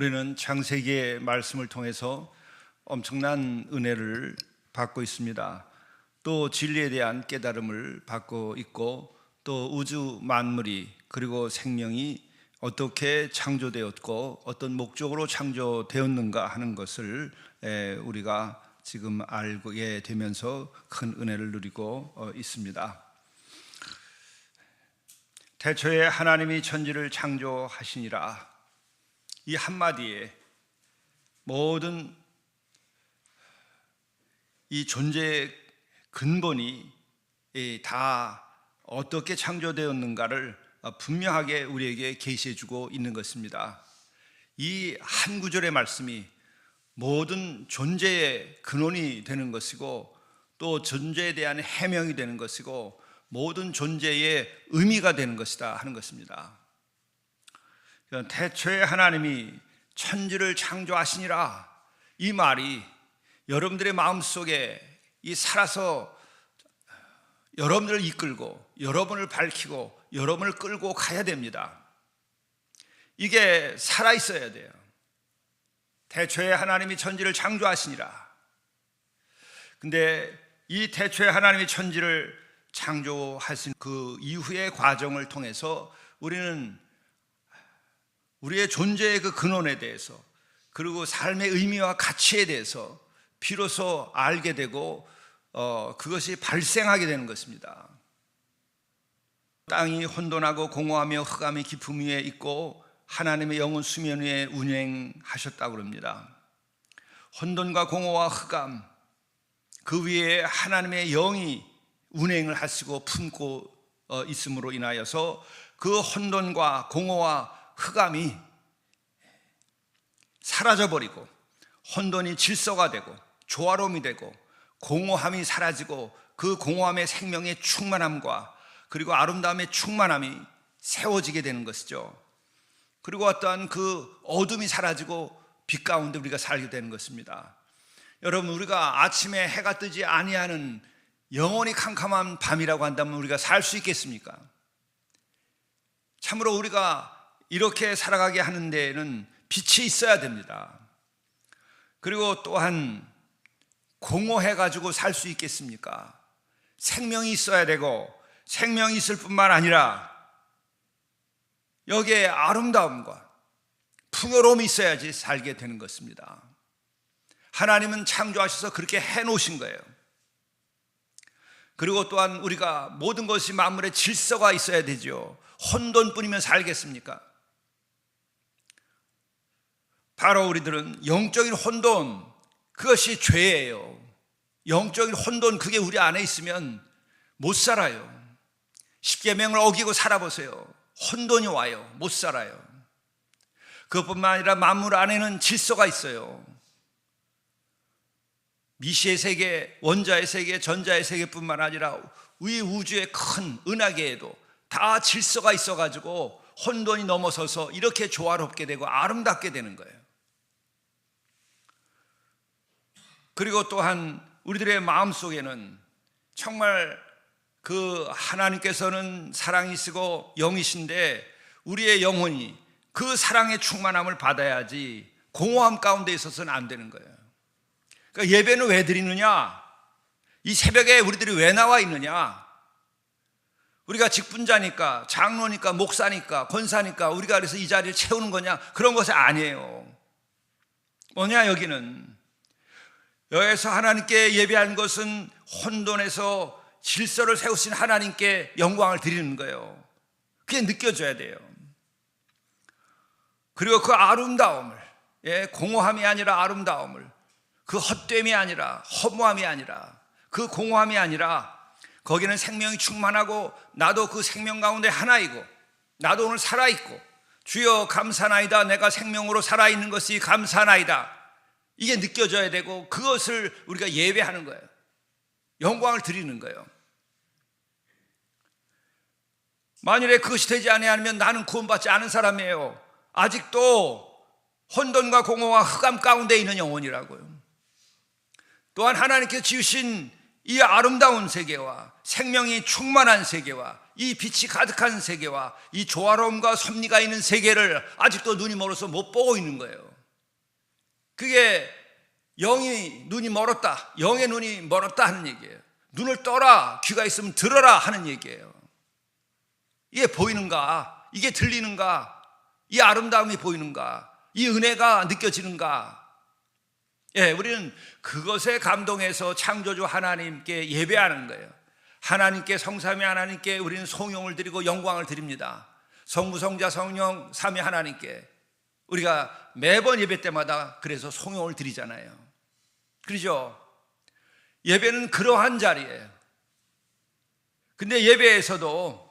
우리는 창세기의 말씀을 통해서 엄청난 은혜를 받고 있습니다. 또 진리에 대한 깨달음을 받고 있고, 또 우주 만물이 그리고 생명이 어떻게 창조되었고 어떤 목적으로 창조되었는가 하는 것을 우리가 지금 알게 되면서 큰 은혜를 누리고 있습니다. 태초에 하나님이 천지를 창조하시니라, 이 한마디에 모든 이 존재의 근본이 다 어떻게 창조되었는가를 분명하게 우리에게 계시해 주고 있는 것입니다. 이 한 구절의 말씀이 모든 존재의 근원이 되는 것이고, 또 존재에 대한 해명이 되는 것이고, 모든 존재의 의미가 되는 것이다 하는 것입니다. 태초에 하나님이 천지를 창조하시니라, 이 말이 여러분들의 마음속에 살아서 여러분들을 이끌고 여러분을 밝히고 여러분을 끌고 가야 됩니다. 이게 살아있어야 돼요. 태초에 하나님이 천지를 창조하시니라. 근데 이 태초에 하나님이 천지를 창조하신 그 이후의 과정을 통해서 우리는 우리의 존재의 그 근원에 대해서, 그리고 삶의 의미와 가치에 대해서 비로소 알게 되고 그것이 발생하게 되는 것입니다. 땅이 혼돈하고 공허하며 흑암이 깊음 위에 있고 하나님의 영은 수면 위에 운행하셨다고 합니다. 혼돈과 공허와 흑암, 그 위에 하나님의 영이 운행을 하시고 품고 있음으로 인하여서 그 혼돈과 공허와 흑암이 사라져버리고 혼돈이 질서가 되고 조화로움이 되고 공허함이 사라지고, 그 공허함의 생명의 충만함과 그리고 아름다움의 충만함이 세워지게 되는 것이죠. 그리고 어떠한 그 어둠이 사라지고 빛 가운데 우리가 살게 되는 것입니다. 여러분, 우리가 아침에 해가 뜨지 아니하는 영원히 캄캄한 밤이라고 한다면 우리가 살 수 있겠습니까? 참으로 우리가 이렇게 살아가게 하는 데에는 빛이 있어야 됩니다. 그리고 또한 공허해가지고 살 수 있겠습니까? 생명이 있어야 되고, 생명이 있을 뿐만 아니라 여기에 아름다움과 풍요로움이 있어야지 살게 되는 것입니다. 하나님은 창조하셔서 그렇게 해놓으신 거예요. 그리고 또한 우리가 모든 것이 만물의 질서가 있어야 되죠. 혼돈뿐이면 살겠습니까? 바로 우리들은 영적인 혼돈, 그것이 죄예요. 영적인 혼돈, 그게 우리 안에 있으면 못 살아요. 십계명을 어기고 살아보세요. 혼돈이 와요. 못 살아요. 그것뿐만 아니라 만물 안에는 질서가 있어요. 미시의 세계, 원자의 세계, 전자의 세계뿐만 아니라 이 우주의 큰 은하계에도 다 질서가 있어가지고 혼돈이 넘어서서 이렇게 조화롭게 되고 아름답게 되는 거예요. 그리고 또한 우리들의 마음속에는 정말 그 하나님께서는 사랑이시고 영이신데 우리의 영혼이 그 사랑의 충만함을 받아야지 공허함 가운데 있어서는 안 되는 거예요. 그러니까 예배는 왜 드리느냐? 이 새벽에 우리들이 왜 나와 있느냐? 우리가 직분자니까, 장로니까, 목사니까, 권사니까 우리가 그래서 이 자리를 채우는 거냐? 그런 것이 아니에요. 뭐냐? 여기서 하나님께 예배하는 것은 혼돈에서 질서를 세우신 하나님께 영광을 드리는 거예요. 그게 느껴져야 돼요. 그리고 그 아름다움을, 공허함이 아니라 아름다움을, 그 헛됨이 아니라 허무함이 아니라 그 공허함이 아니라 거기는 생명이 충만하고 나도 그 생명 가운데 하나이고 나도 오늘 살아있고 주여 감사나이다, 내가 생명으로 살아있는 것이 감사나이다, 이게 느껴져야 되고 그것을 우리가 예배하는 거예요. 영광을 드리는 거예요. 만일에 그것이 되지 아니하면 나는 구원받지 않은 사람이에요. 아직도 혼돈과 공허와 흑암 가운데 있는 영혼이라고요. 또한 하나님께서 지으신 이 아름다운 세계와 생명이 충만한 세계와 이 빛이 가득한 세계와 이 조화로움과 섭리가 있는 세계를 아직도 눈이 멀어서 못 보고 있는 거예요. 그게 영의 눈이 멀었다, 영의 눈이 멀었다 하는 얘기예요. 눈을 떠라, 귀가 있으면 들어라 하는 얘기예요. 이게 보이는가? 이게 들리는가? 이 아름다움이 보이는가? 이 은혜가 느껴지는가? 예, 우리는 그것에 감동해서 창조주 하나님께 예배하는 거예요. 하나님께, 성삼위 하나님께 우리는 송영을 드리고 영광을 드립니다. 성부, 성자, 성령 삼위 하나님께 우리가 매번 예배 때마다 그래서 송영을 드리잖아요. 그렇죠? 예배는 그러한 자리예요. 근데 예배에서도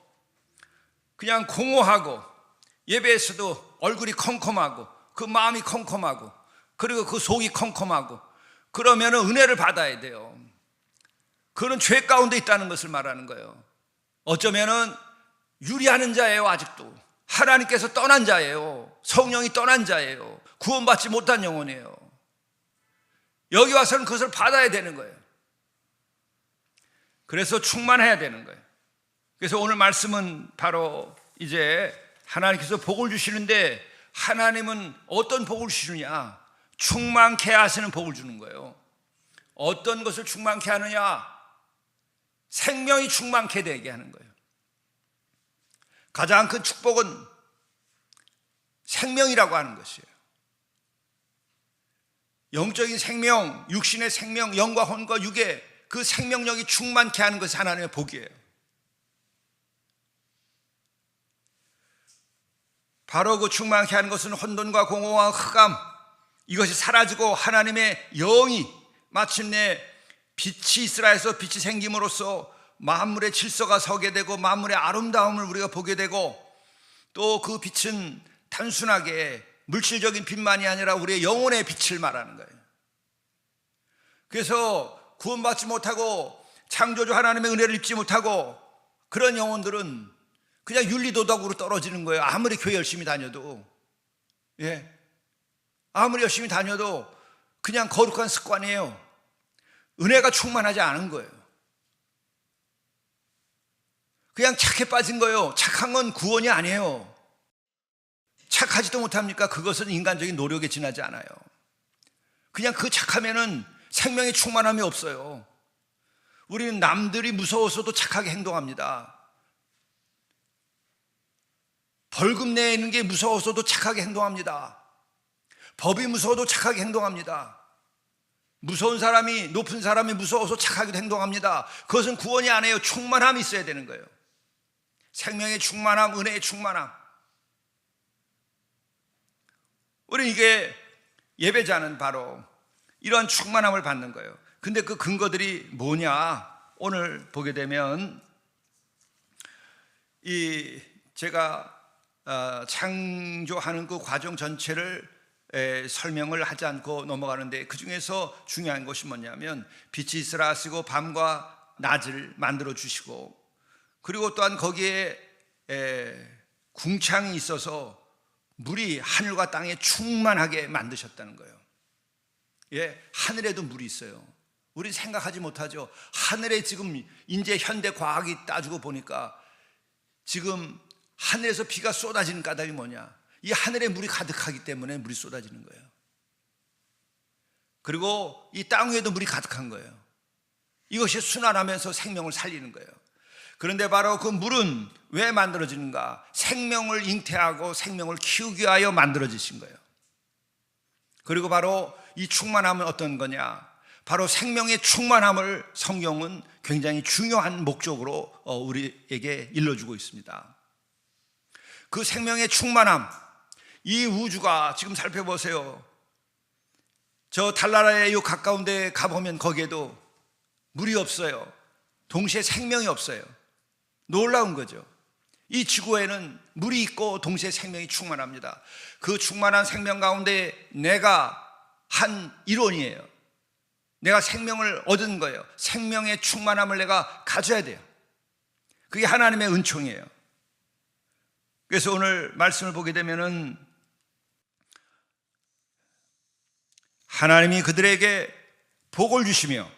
그냥 공허하고, 예배에서도 얼굴이 컴컴하고, 그 마음이 컴컴하고, 그리고 그 속이 컴컴하고, 그러면 은혜를 받아야 돼요. 그는 죄 가운데 있다는 것을 말하는 거예요. 어쩌면은 유리하는 자예요. 아직도 하나님께서 떠난 자예요. 성령이 떠난 자예요. 구원받지 못한 영혼이에요. 여기 와서는 그것을 받아야 되는 거예요. 그래서 충만해야 되는 거예요. 그래서 오늘 말씀은 바로 이제 하나님께서 복을 주시는데, 하나님은 어떤 복을 주시느냐? 충만케 하시는 복을 주는 거예요. 어떤 것을 충만케 하느냐? 생명이 충만케 되게 하는 거예요. 가장 큰 축복은 생명이라고 하는 것이에요. 영적인 생명, 육신의 생명, 영과 혼과 육의 그 생명력이 충만케 하는 것이 하나님의 복이에요. 바로 그 충만케 하는 것은 혼돈과 공허와 흑암, 이것이 사라지고 하나님의 영이 마침내 빛이 있으라 해서 빛이 생김으로써 만물의 질서가 서게 되고 만물의 아름다움을 우리가 보게 되고, 또 그 빛은 단순하게 물질적인 빛만이 아니라 우리의 영혼의 빛을 말하는 거예요. 그래서 구원받지 못하고 창조주 하나님의 은혜를 입지 못하고 그런 영혼들은 그냥 윤리도덕으로 떨어지는 거예요. 아무리 교회 열심히 다녀도, 예, 아무리 열심히 다녀도 그냥 거룩한 습관이에요. 은혜가 충만하지 않은 거예요. 그냥 착해 빠진 거예요. 착한 건 구원이 아니에요. 착하지도 못합니까? 그것은 인간적인 노력에 지나지 않아요. 그냥 그 착하면은 생명의 충만함이 없어요. 우리는 남들이 무서워서도 착하게 행동합니다. 벌금 내는 게 무서워서도 착하게 행동합니다. 법이 무서워도 착하게 행동합니다. 무서운 사람이, 높은 사람이 무서워서 착하게 행동합니다. 그것은 구원이 아니에요. 충만함이 있어야 되는 거예요. 생명의 충만함, 은혜의 충만함. 우리 이게 예배자는 바로 이러한 충만함을 받는 거예요. 근데 그 근거들이 뭐냐? 오늘 보게 되면 이 제가 창조하는 그 과정 전체를 설명을 하지 않고 넘어가는데, 그 중에서 중요한 것이 뭐냐면 빛이 있으라 하시고 밤과 낮을 만들어 주시고, 그리고 또한 거기에 궁창이 있어서 물이 하늘과 땅에 충만하게 만드셨다는 거예요. 예, 하늘에도 물이 있어요. 우리 생각하지 못하죠. 하늘에 지금 이제 현대 과학이 따지고 보니까 지금 하늘에서 비가 쏟아지는 까닭이 뭐냐? 이 하늘에 물이 가득하기 때문에 물이 쏟아지는 거예요. 그리고 이 땅 위에도 물이 가득한 거예요. 이것이 순환하면서 생명을 살리는 거예요. 그런데 바로 그 물은 왜 만들어지는가? 생명을 잉태하고 생명을 키우기 위하여 만들어지신 거예요. 그리고 바로 이 충만함은 어떤 거냐? 바로 생명의 충만함을 성경은 굉장히 중요한 목적으로 우리에게 일러주고 있습니다. 그 생명의 충만함, 이 우주가 지금 살펴보세요. 저 달나라의 요 가까운 데 가보면 거기에도 물이 없어요. 동시에 생명이 없어요. 놀라운 거죠. 이 지구에는 물이 있고 동시에 생명이 충만합니다. 그 충만한 생명 가운데 내가 한 일원이에요. 내가 생명을 얻은 거예요. 생명의 충만함을 내가 가져야 돼요. 그게 하나님의 은총이에요. 그래서 오늘 말씀을 보게 되면은 하나님이 그들에게 복을 주시며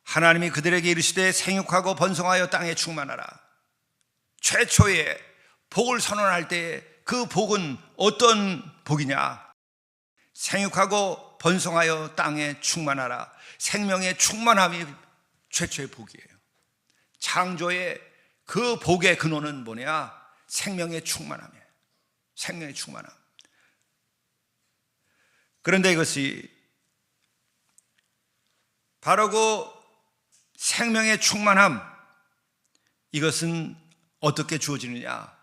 하나님이 그들에게 이르시되 생육하고 번성하여 땅에 충만하라. 최초의 복을 선언할 때 그 복은 어떤 복이냐? 생육하고 번성하여 땅에 충만하라. 생명의 충만함이 최초의 복이에요. 창조의 그 복의 근원은 뭐냐? 생명의 충만함이에요. 생명의 충만함. 그런데 이것이 바로 그 생명의 충만함, 이것은 어떻게 주어지느냐?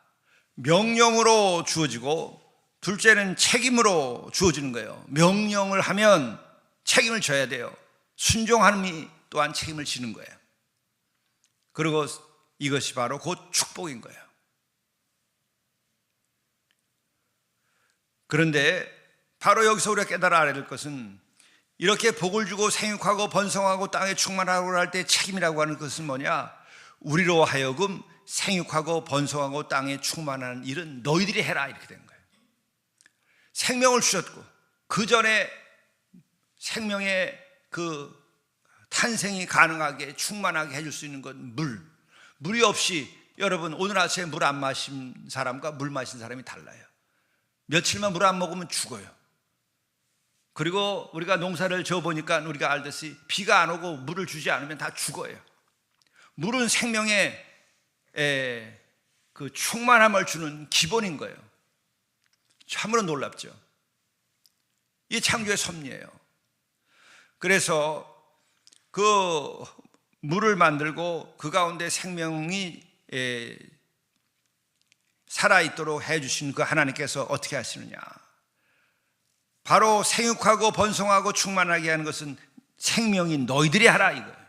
명령으로 주어지고, 둘째는 책임으로 주어지는 거예요. 명령을 하면 책임을 져야 돼요. 순종함이 또한 책임을 지는 거예요. 그리고 이것이 바로 곧 축복인 거예요. 그런데 바로 여기서 우리가 깨달아 알아야 될 것은, 이렇게 복을 주고 생육하고 번성하고 땅에 충만하고 할 때 책임이라고 하는 것은 뭐냐? 우리로 하여금 생육하고 번성하고 땅에 충만한 일은 너희들이 해라, 이렇게 된 거예요. 생명을 주셨고, 그 전에 생명의 그 탄생이 가능하게 충만하게 해줄 수 있는 건 물이 없이, 여러분 오늘 아침에 물 안 마신 사람과 물 마신 사람이 달라요. 며칠만 물 안 먹으면 죽어요. 그리고 우리가 농사를 지어보니까 우리가 알듯이 비가 안 오고 물을 주지 않으면 다 죽어요. 물은 생명의 그 충만함을 주는 기본인 거예요. 참으로 놀랍죠. 이게 창조의 섭리예요. 그래서 그 물을 만들고 그 가운데 생명이 살아있도록 해주신 그 하나님께서 어떻게 하시느냐? 바로 생육하고 번성하고 충만하게 하는 것은 생명이 너희들이 하라, 이거예요.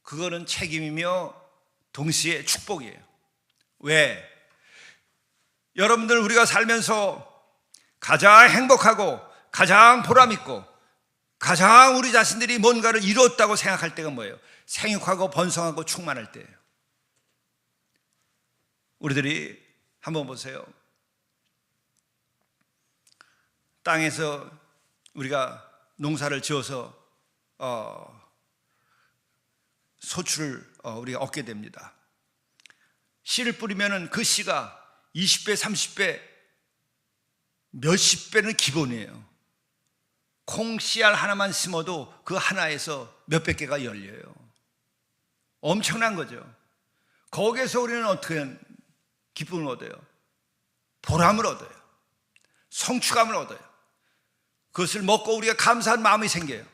그거는 책임이며 동시에 축복이에요. 왜? 여러분들, 우리가 살면서 가장 행복하고 가장 보람있고 가장 우리 자신들이 뭔가를 이루었다고 생각할 때가 뭐예요? 생육하고 번성하고 충만할 때예요. 우리들이 한번 보세요. 땅에서 우리가 농사를 지어서 소출을 우리가 얻게 됩니다. 씨를 뿌리면은 그 씨가 20배, 30배, 몇십 배는 기본이에요. 콩 씨알 하나만 심어도 그 하나에서 몇백 개가 열려요. 엄청난 거죠. 거기에서 우리는 어떻게 기쁨을 얻어요? 보람을 얻어요. 성취감을 얻어요. 그것을 먹고 우리가 감사한 마음이 생겨요.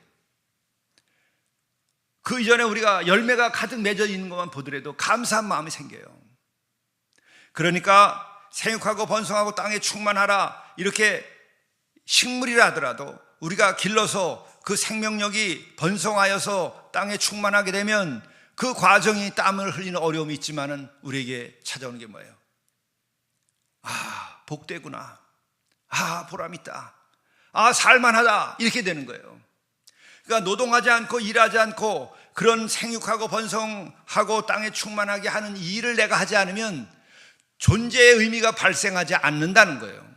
그 이전에 우리가 열매가 가득 맺어 있는 것만 보더라도 감사한 마음이 생겨요. 그러니까 생육하고 번성하고 땅에 충만하라, 이렇게 식물이라 하더라도 우리가 길러서 그 생명력이 번성하여서 땅에 충만하게 되면 그 과정이 땀을 흘리는 어려움이 있지만은 우리에게 찾아오는 게 뭐예요? 아, 복되구나. 아, 보람있다. 아, 살만하다. 이렇게 되는 거예요. 그러니까 노동하지 않고 일하지 않고 그런 생육하고 번성하고 땅에 충만하게 하는 이 일을 내가 하지 않으면 존재의 의미가 발생하지 않는다는 거예요.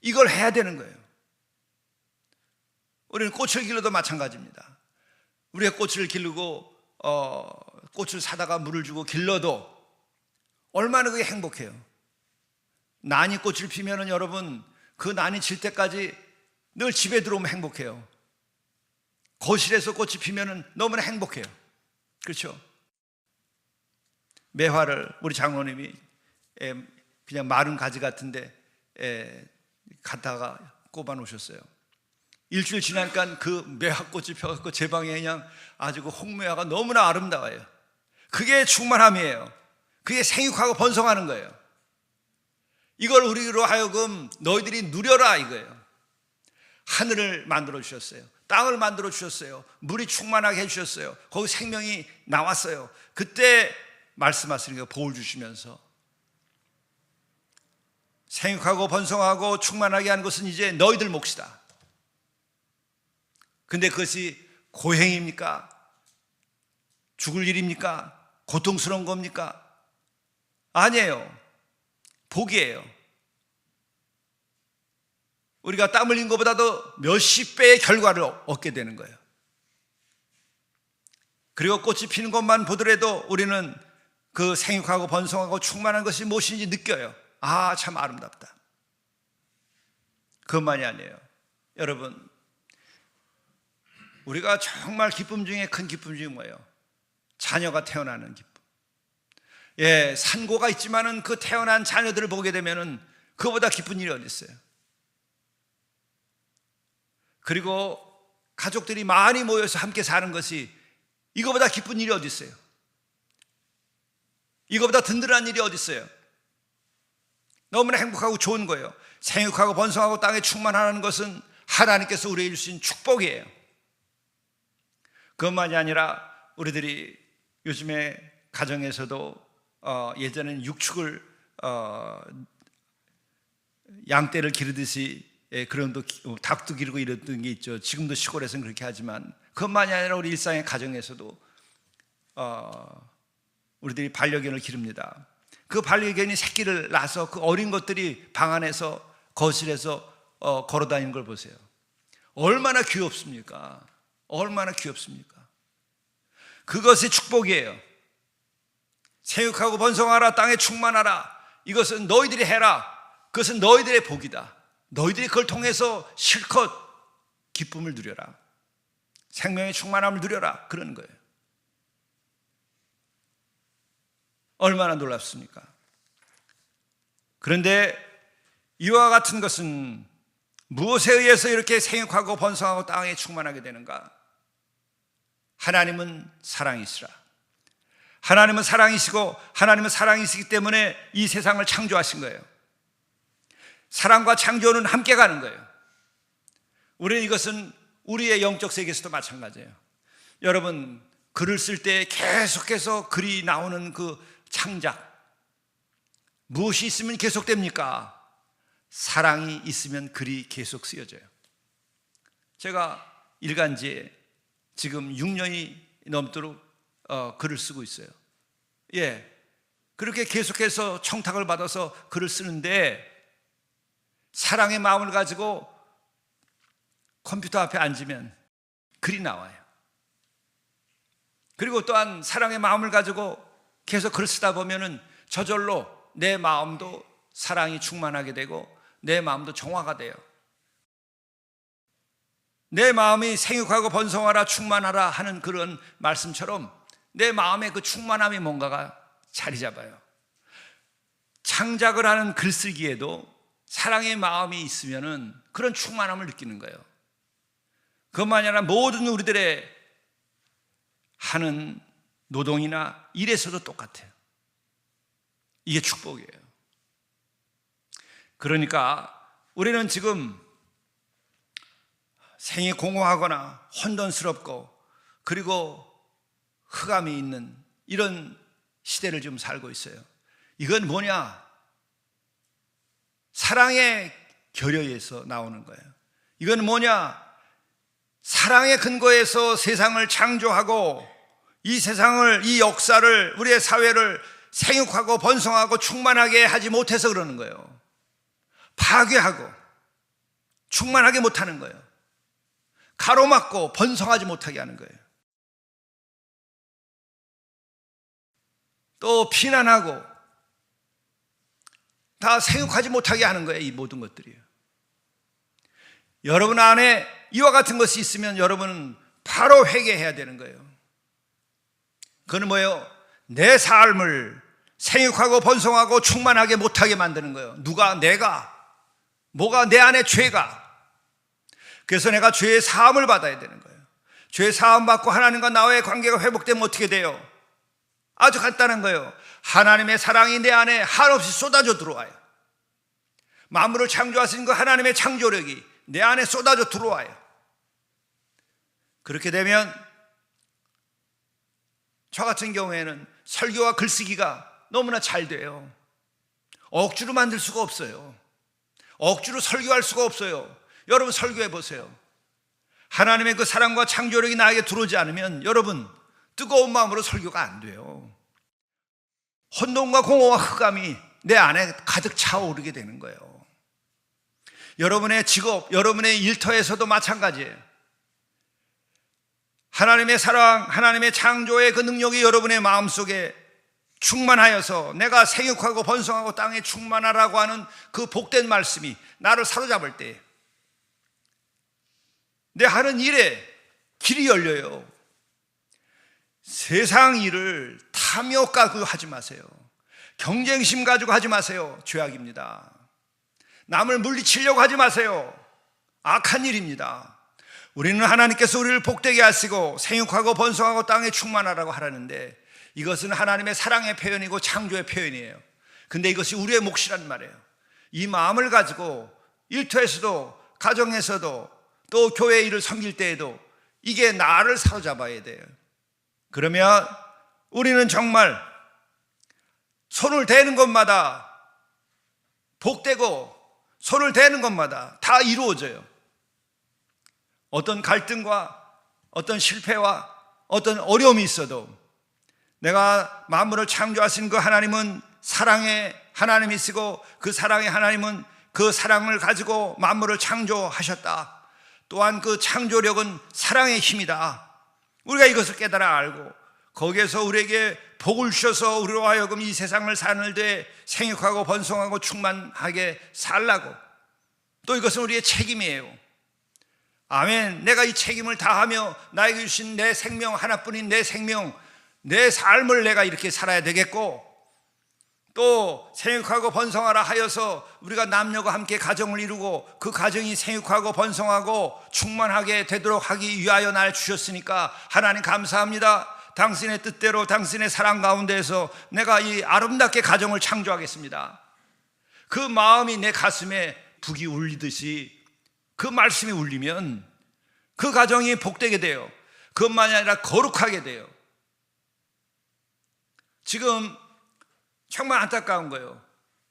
이걸 해야 되는 거예요. 우리는 꽃을 길러도 마찬가지입니다. 우리가 꽃을 기르고 꽃을 사다가 물을 주고 길러도 얼마나 그게 행복해요. 난이 꽃을 피면은 여러분, 그 난이 질 때까지 늘 집에 들어오면 행복해요. 거실에서 꽃이 피면은 너무나 행복해요. 그렇죠? 매화를 우리 장로님이 그냥 마른 가지 같은데 갖다가 꼽아 놓으셨어요. 일주일 지나니까 그 매화꽃이 펴갖고 제 방에 그냥 아주 그 홍매화가 너무나 아름다워요. 그게 충만함이에요. 그게 생육하고 번성하는 거예요. 이걸 우리로 하여금 너희들이 누려라, 이거예요. 하늘을 만들어 주셨어요. 땅을 만들어 주셨어요. 물이 충만하게 해주셨어요. 거기 생명이 나왔어요. 그때 말씀하시는 게 복을 주시면서 생육하고 번성하고 충만하게 하는 것은 이제 너희들 몫이다. 근데 그것이 고행입니까? 죽을 일입니까? 고통스러운 겁니까? 아니에요. 복이에요. 우리가 땀 흘린 것보다도 몇십 배의 결과를 얻게 되는 거예요. 그리고 꽃이 피는 것만 보더라도 우리는 그 생육하고 번성하고 충만한 것이 무엇인지 느껴요. 아, 참 아름답다. 그것만이 아니에요. 여러분, 우리가 정말 기쁨 중에 큰 기쁨 중에 뭐예요? 자녀가 태어나는 기쁨. 예, 산고가 있지만은 그 태어난 자녀들을 보게 되면은 그거보다 기쁜 일이 어디 있어요? 그리고 가족들이 많이 모여서 함께 사는 것이 이거보다 기쁜 일이 어디 있어요? 이거보다 든든한 일이 어디 있어요? 너무나 행복하고 좋은 거예요. 생육하고 번성하고 땅에 충만하는 것은 하나님께서 우리에게 주신 축복이에요. 그것만이 아니라 우리들이 요즘에 가정에서도 예전에는 육축을 양떼를 기르듯이 그런 닭도 기르고 이랬던 게 있죠. 지금도 시골에서는 그렇게 하지만 그것만이 아니라 우리 일상의 가정에서도 우리들이 반려견을 기릅니다. 그 반려견이 새끼를 낳아서 그 어린 것들이 방 안에서 거실에서 걸어다니는 걸 보세요. 얼마나 귀엽습니까? 얼마나 귀엽습니까? 그것이 축복이에요. 생육하고 번성하라, 땅에 충만하라. 이것은 너희들이 해라. 그것은 너희들의 복이다. 너희들이 그걸 통해서 실컷 기쁨을 누려라. 생명의 충만함을 누려라. 그러는 거예요. 얼마나 놀랍습니까? 그런데 이와 같은 것은 무엇에 의해서 이렇게 생육하고 번성하고 땅에 충만하게 되는가? 하나님은 사랑이시라. 하나님은 사랑이시고 하나님은 사랑이시기 때문에 이 세상을 창조하신 거예요. 사랑과 창조는 함께 가는 거예요. 우리는 이것은 우리의 영적 세계에서도 마찬가지예요. 여러분, 글을 쓸 때 계속해서 글이 나오는 그 창작, 무엇이 있으면 계속됩니까? 사랑이 있으면 글이 계속 쓰여져요. 제가 일간지에 지금 6년이 넘도록 글을 쓰고 있어요. 예, 그렇게 계속해서 청탁을 받아서 글을 쓰는데 사랑의 마음을 가지고 컴퓨터 앞에 앉으면 글이 나와요. 그리고 또한 사랑의 마음을 가지고 계속 글을 쓰다 보면은 저절로 내 마음도 사랑이 충만하게 되고 내 마음도 정화가 돼요. 내 마음이 생육하고 번성하라 충만하라 하는 그런 말씀처럼 내 마음의 그 충만함이 뭔가가 자리 잡아요. 창작을 하는 글쓰기에도 사랑의 마음이 있으면은 그런 충만함을 느끼는 거예요. 그것만이 아니라 모든 우리들의 하는 노동이나 일에서도 똑같아요. 이게 축복이에요. 그러니까 우리는 지금 생이 공허하거나 혼돈스럽고 그리고 흑암이 있는 이런 시대를 지금 살고 있어요. 이건 뭐냐? 사랑의 결여에서 나오는 거예요. 이건 뭐냐? 사랑의 근거에서 세상을 창조하고 이 세상을, 이 역사를, 우리의 사회를 생육하고 번성하고 충만하게 하지 못해서 그러는 거예요. 파괴하고 충만하게 못하는 거예요. 가로막고 번성하지 못하게 하는 거예요. 또 비난하고 다 생육하지 못하게 하는 거예요. 이 모든 것들이요. 여러분 안에 이와 같은 것이 있으면 여러분은 바로 회개해야 되는 거예요. 그건 뭐예요? 내 삶을 생육하고 번성하고 충만하게 못하게 만드는 거예요. 누가? 내가. 뭐가? 내 안에 죄가. 그래서 내가 죄의 사함을 받아야 되는 거예요. 죄의 사함 받고 하나님과 나와의 관계가 회복되면 어떻게 돼요? 아주 간단한 거예요. 하나님의 사랑이 내 안에 한없이 쏟아져 들어와요. 만물을 창조하신 그 하나님의 창조력이 내 안에 쏟아져 들어와요. 그렇게 되면 저 같은 경우에는 설교와 글쓰기가 너무나 잘 돼요. 억지로 만들 수가 없어요. 억지로 설교할 수가 없어요. 여러분 설교해 보세요. 하나님의 그 사랑과 창조력이 나에게 들어오지 않으면 여러분 뜨거운 마음으로 설교가 안 돼요. 혼돈과 공허와 흑암이 내 안에 가득 차오르게 되는 거예요. 여러분의 직업, 여러분의 일터에서도 마찬가지예요. 하나님의 사랑, 하나님의 창조의 그 능력이 여러분의 마음속에 충만하여서 내가 생육하고 번성하고 땅에 충만하라고 하는 그 복된 말씀이 나를 사로잡을 때 내 하는 일에 길이 열려요. 세상 일을 탐욕 가지고 하지 마세요. 경쟁심 가지고 하지 마세요. 죄악입니다. 남을 물리치려고 하지 마세요. 악한 일입니다. 우리는 하나님께서 우리를 복되게 하시고 생육하고 번성하고 땅에 충만하라고 하라는데, 이것은 하나님의 사랑의 표현이고 창조의 표현이에요. 근데 이것이 우리의 몫이란 말이에요. 이 마음을 가지고 일터에서도 가정에서도 또 교회 일을 섬길 때에도 이게 나를 사로잡아야 돼요. 그러면 우리는 정말 손을 대는 것마다 복되고 손을 대는 것마다 다 이루어져요. 어떤 갈등과 어떤 실패와 어떤 어려움이 있어도 내가 만물을 창조하신 그 하나님은 사랑의 하나님이시고, 그 사랑의 하나님은 그 사랑을 가지고 만물을 창조하셨다. 또한 그 창조력은 사랑의 힘이다. 우리가 이것을 깨달아 알고 거기에서 우리에게 복을 주셔서 우리로 하여금 이 세상을 사는 데 생육하고 번성하고 충만하게 살라고, 또 이것은 우리의 책임이에요. 아멘. 내가 이 책임을 다하며 나에게 주신 내 생명 하나뿐인 내 생명, 내 삶을 내가 이렇게 살아야 되겠고, 또 생육하고 번성하라 하여서 우리가 남녀가 함께 가정을 이루고 그 가정이 생육하고 번성하고 충만하게 되도록 하기 위하여 날 주셨으니까 하나님 감사합니다. 당신의 뜻대로 당신의 사랑 가운데에서 내가 이 아름답게 가정을 창조하겠습니다. 그 마음이 내 가슴에 북이 울리듯이 그 말씀이 울리면 그 가정이 복되게 돼요. 그것만이 아니라 거룩하게 돼요. 지금 정말 안타까운 거예요.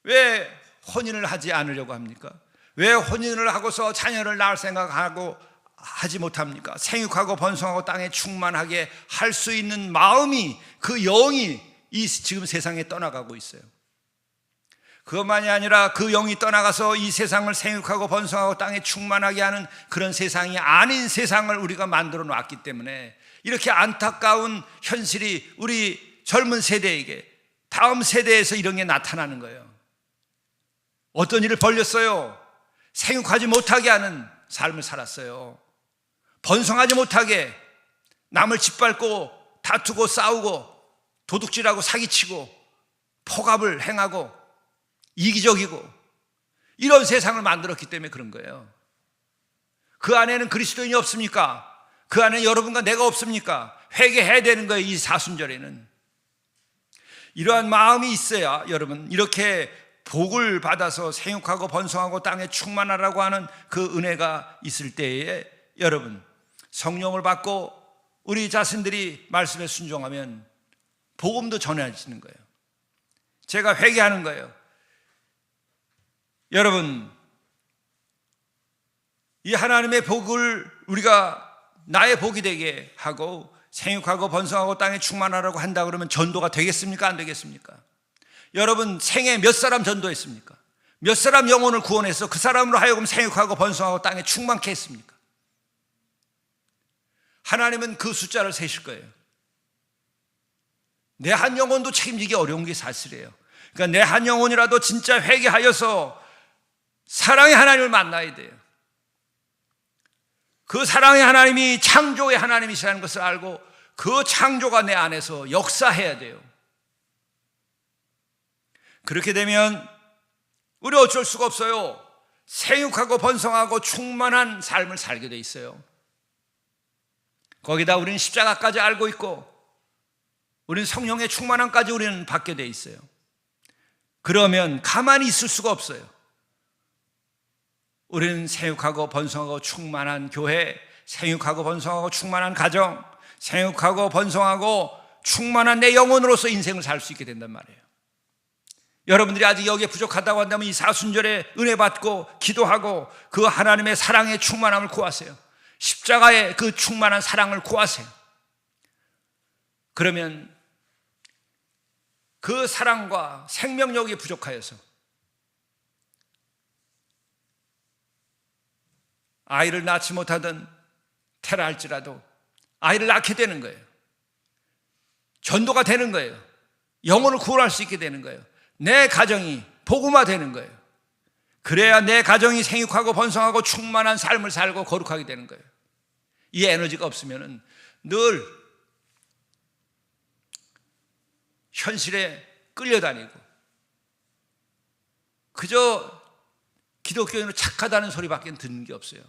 왜 혼인을 하지 않으려고 합니까? 왜 혼인을 하고서 자녀를 낳을 생각하고 하지 못합니까? 생육하고 번성하고 땅에 충만하게 할 수 있는 마음이, 그 영이 이 지금 세상에 떠나가고 있어요. 그것만이 아니라 그 영이 떠나가서 이 세상을 생육하고 번성하고 땅에 충만하게 하는 그런 세상이 아닌 세상을 우리가 만들어 놨기 때문에 이렇게 안타까운 현실이 우리 젊은 세대에게, 다음 세대에서 이런 게 나타나는 거예요. 어떤 일을 벌렸어요? 생육하지 못하게 하는 삶을 살았어요. 번성하지 못하게 남을 짓밟고 다투고 싸우고 도둑질하고 사기치고 폭압을 행하고 이기적이고 이런 세상을 만들었기 때문에 그런 거예요. 그 안에는 그리스도인이 없습니까? 그 안에 여러분과 내가 없습니까? 회개해야 되는 거예요. 이 사순절에는 이러한 마음이 있어야 여러분 이렇게 복을 받아서 생육하고 번성하고 땅에 충만하라고 하는 그 은혜가 있을 때에 여러분 성령을 받고 우리 자신들이 말씀에 순종하면 복음도 전해지는 거예요. 제가 회개하는 거예요. 여러분, 이 하나님의 복을 우리가 나의 복이 되게 하고 생육하고 번성하고 땅에 충만하라고 한다 그러면 전도가 되겠습니까? 안 되겠습니까? 여러분 생애 몇 사람 전도했습니까? 몇 사람 영혼을 구원해서 그 사람으로 하여금 생육하고 번성하고 땅에 충만케 했습니까? 하나님은 그 숫자를 세실 거예요. 내 한 영혼도 책임지기 어려운 게 사실이에요. 그러니까 내 한 영혼이라도 진짜 회개하여서 사랑의 하나님을 만나야 돼요. 그 사랑의 하나님이 창조의 하나님이시라는 것을 알고 그 창조가 내 안에서 역사해야 돼요. 그렇게 되면 우리 어쩔 수가 없어요. 생육하고 번성하고 충만한 삶을 살게 돼 있어요. 거기다 우리는 십자가까지 알고 있고 우리는 성령의 충만함까지 우리는 받게 돼 있어요. 그러면 가만히 있을 수가 없어요. 우리는 생육하고 번성하고 충만한 교회, 생육하고 번성하고 충만한 가정, 생육하고 번성하고 충만한 내 영혼으로서 인생을 살 수 있게 된단 말이에요. 여러분들이 아직 여기에 부족하다고 한다면 이 사순절에 은혜 받고 기도하고 그 하나님의 사랑의 충만함을 구하세요. 십자가의 그 충만한 사랑을 구하세요. 그러면 그 사랑과 생명력이 부족하여서 아이를 낳지 못하던 테라 할지라도 아이를 낳게 되는 거예요. 전도가 되는 거예요. 영혼을 구원할 수 있게 되는 거예요. 내 가정이 복음화 되는 거예요. 그래야 내 가정이 생육하고 번성하고 충만한 삶을 살고 거룩하게 되는 거예요. 이 에너지가 없으면 늘 현실에 끌려다니고 그저 기독교인으로 착하다는 소리밖에 듣는 게 없어요.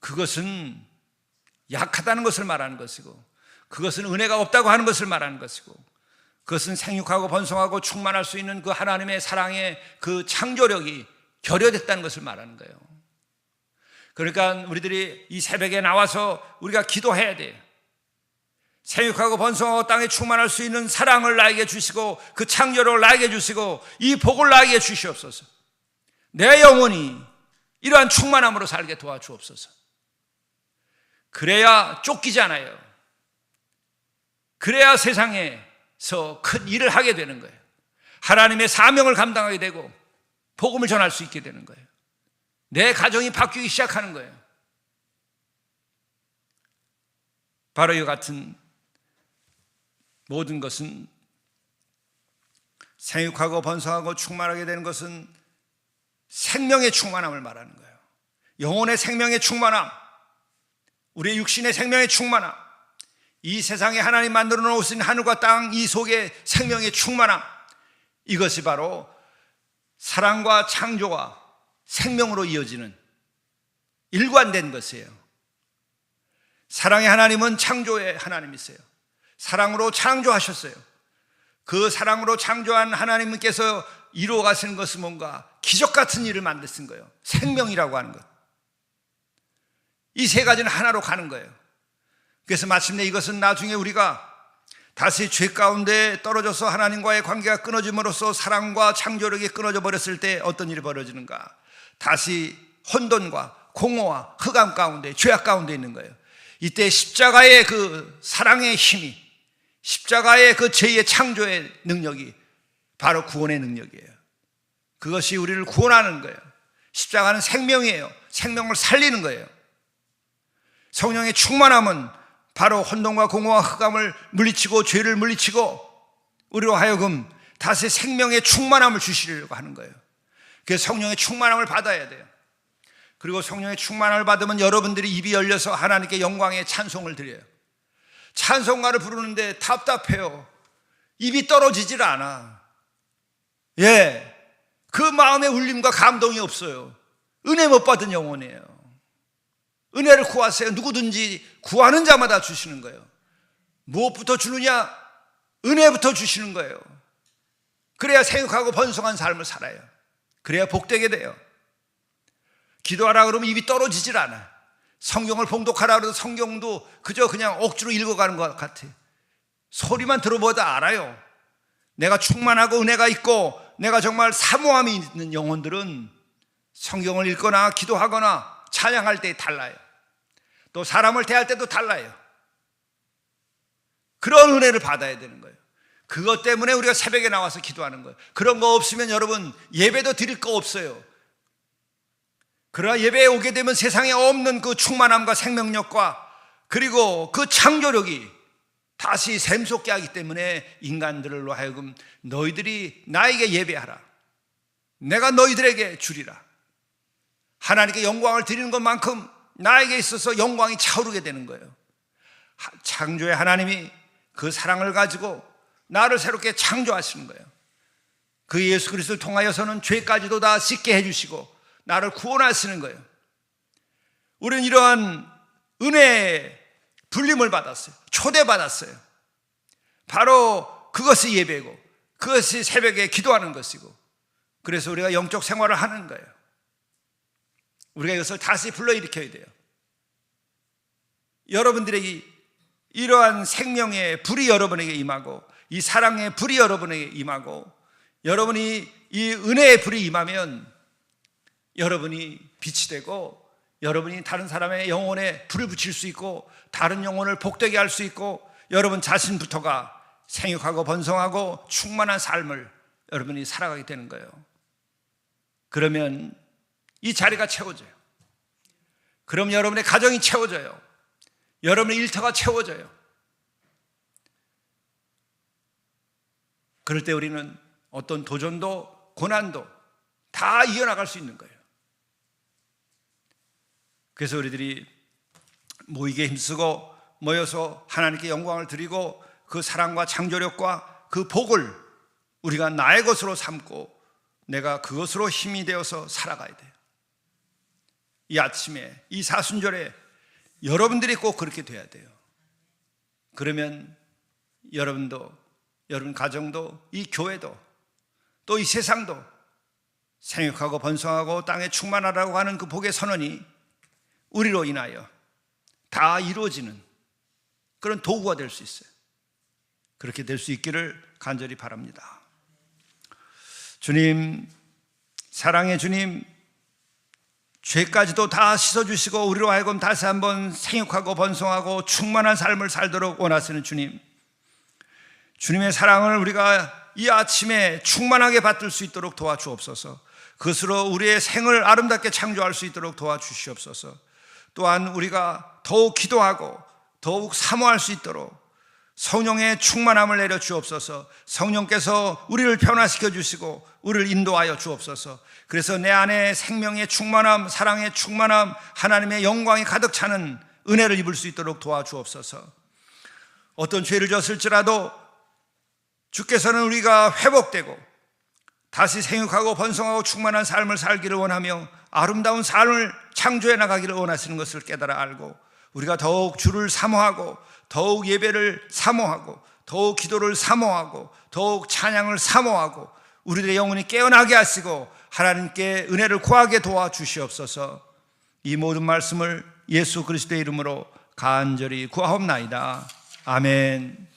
그것은 약하다는 것을 말하는 것이고, 그것은 은혜가 없다고 하는 것을 말하는 것이고, 그것은 생육하고 번성하고 충만할 수 있는 그 하나님의 사랑의 그 창조력이 결여됐다는 것을 말하는 거예요. 그러니까 우리들이 이 새벽에 나와서 우리가 기도해야 돼요. 생육하고 번성하고 땅에 충만할 수 있는 사랑을 나에게 주시고, 그 창조력을 나에게 주시고, 이 복을 나에게 주시옵소서. 내 영혼이 이러한 충만함으로 살게 도와주옵소서. 그래야 쫓기지 않아요. 그래야 세상에서 큰 일을 하게 되는 거예요. 하나님의 사명을 감당하게 되고 복음을 전할 수 있게 되는 거예요. 내 가정이 바뀌기 시작하는 거예요. 바로 이 같은 모든 것은, 생육하고 번성하고 충만하게 되는 것은 생명의 충만함을 말하는 거예요. 영혼의 생명의 충만함, 우리의 육신의 생명의 충만함, 이 세상에 하나님 만들어 놓으신 하늘과 땅 이 속에 생명의 충만함, 이것이 바로 사랑과 창조와 생명으로 이어지는 일관된 것이에요. 사랑의 하나님은 창조의 하나님이세요. 사랑으로 창조하셨어요. 그 사랑으로 창조한 하나님께서 이루어 가시는 것은 뭔가 기적 같은 일을 만드신 거예요. 생명이라고 하는 것. 이 세 가지는 하나로 가는 거예요. 그래서 마침내 이것은 나중에 우리가 다시 죄 가운데 떨어져서 하나님과의 관계가 끊어짐으로써 사랑과 창조력이 끊어져 버렸을 때 어떤 일이 벌어지는가? 다시 혼돈과 공허와 흑암 가운데, 죄악 가운데 있는 거예요. 이때 십자가의 그 사랑의 힘이, 십자가의 그 죄의 창조의 능력이 바로 구원의 능력이에요. 그것이 우리를 구원하는 거예요. 십자가는 생명이에요. 생명을 살리는 거예요. 성령의 충만함은 바로 혼돈과 공허와 흑암을 물리치고 죄를 물리치고 우리로 하여금 다시 생명의 충만함을 주시려고 하는 거예요. 그래서 성령의 충만함을 받아야 돼요. 그리고 성령의 충만함을 받으면 여러분들이 입이 열려서 하나님께 영광의 찬송을 드려요. 찬송가를 부르는데 답답해요. 입이 떨어지질 않아. 그 마음의 울림과 감동이 없어요. 은혜 못 받은 영혼이에요. 은혜를 구하세요. 누구든지 구하는 자마다 주시는 거예요. 무엇부터 주느냐? 은혜부터 주시는 거예요. 그래야 생육하고 번성한 삶을 살아요. 그래야 복되게 돼요. 기도하라 그러면 입이 떨어지질 않아요. 성경을 봉독하라 그래도 성경도 그저 그냥 억지로 읽어가는 것 같아요. 소리만 들어보다 알아요. 내가 충만하고 은혜가 있고 내가 정말 사모함이 있는 영혼들은 성경을 읽거나 기도하거나 찬양할 때 달라요. 또 사람을 대할 때도 달라요. 그런 은혜를 받아야 되는 거예요. 그것 때문에 우리가 새벽에 나와서 기도하는 거예요. 그런 거 없으면 여러분 예배도 드릴 거 없어요. 그러나 예배에 오게 되면 세상에 없는 그 충만함과 생명력과 그리고 그 창조력이 다시 샘솟게 하기 때문에 인간들로 하여금 너희들이 나에게 예배하라. 내가 너희들에게 주리라. 하나님께 영광을 드리는 것만큼 나에게 있어서 영광이 차오르게 되는 거예요. 창조의 하나님이 그 사랑을 가지고 나를 새롭게 창조하시는 거예요. 그 예수 그리스도를 통하여서는 죄까지도 다 씻게 해주시고 나를 구원하시는 거예요. 우리는 이러한 은혜의 불림을 받았어요. 초대받았어요. 바로 그것이 예배고 그것이 새벽에 기도하는 것이고 그래서 우리가 영적 생활을 하는 거예요. 우리가 이것을 다시 불러일으켜야 돼요. 여러분들에게 이러한 생명의 불이 여러분에게 임하고 이 사랑의 불이 여러분에게 임하고 여러분이 이 은혜의 불이 임하면 여러분이 빛이 되고 여러분이 다른 사람의 영혼에 불을 붙일 수 있고 다른 영혼을 복되게 할 수 있고 여러분 자신부터가 생육하고 번성하고 충만한 삶을 여러분이 살아가게 되는 거예요. 그러면 이 자리가 채워져요. 그럼 여러분의 가정이 채워져요. 여러분의 일터가 채워져요. 그럴 때 우리는 어떤 도전도 고난도 다 이겨나갈 수 있는 거예요. 그래서 우리들이 모이게 힘쓰고 모여서 하나님께 영광을 드리고 그 사랑과 창조력과 그 복을 우리가 나의 것으로 삼고 내가 그것으로 힘이 되어서 살아가야 돼요. 이 아침에 이 사순절에 여러분들이 꼭 그렇게 돼야 돼요. 그러면 여러분도, 여러분 가정도, 이 교회도, 또 이 세상도 생육하고 번성하고 땅에 충만하라고 하는 그 복의 선언이 우리로 인하여 다 이루어지는 그런 도구가 될 수 있어요. 그렇게 될 수 있기를 간절히 바랍니다. 주님, 사랑의 주님, 죄까지도 다 씻어주시고 우리로 하여금 다시 한번 생육하고 번성하고 충만한 삶을 살도록 원하시는 주님, 주님의 사랑을 우리가 이 아침에 충만하게 받을 수 있도록 도와주옵소서. 그것으로 우리의 생을 아름답게 창조할 수 있도록 도와주시옵소서. 또한 우리가 더욱 기도하고 더욱 사모할 수 있도록 성령의 충만함을 내려 주옵소서. 성령께서 우리를 변화시켜 주시고 우리를 인도하여 주옵소서. 그래서 내 안에 생명의 충만함, 사랑의 충만함, 하나님의 영광이 가득 차는 은혜를 입을 수 있도록 도와주옵소서. 어떤 죄를 졌을지라도 주께서는 우리가 회복되고 다시 생육하고 번성하고 충만한 삶을 살기를 원하며 아름다운 삶을 창조해 나가기를 원하시는 것을 깨달아 알고 우리가 더욱 주를 사모하고 더욱 예배를 사모하고 더욱 기도를 사모하고 더욱 찬양을 사모하고 우리들의 영혼이 깨어나게 하시고 하나님께 은혜를 구하게 도와주시옵소서. 이 모든 말씀을 예수 그리스도의 이름으로 간절히 구하옵나이다. 아멘.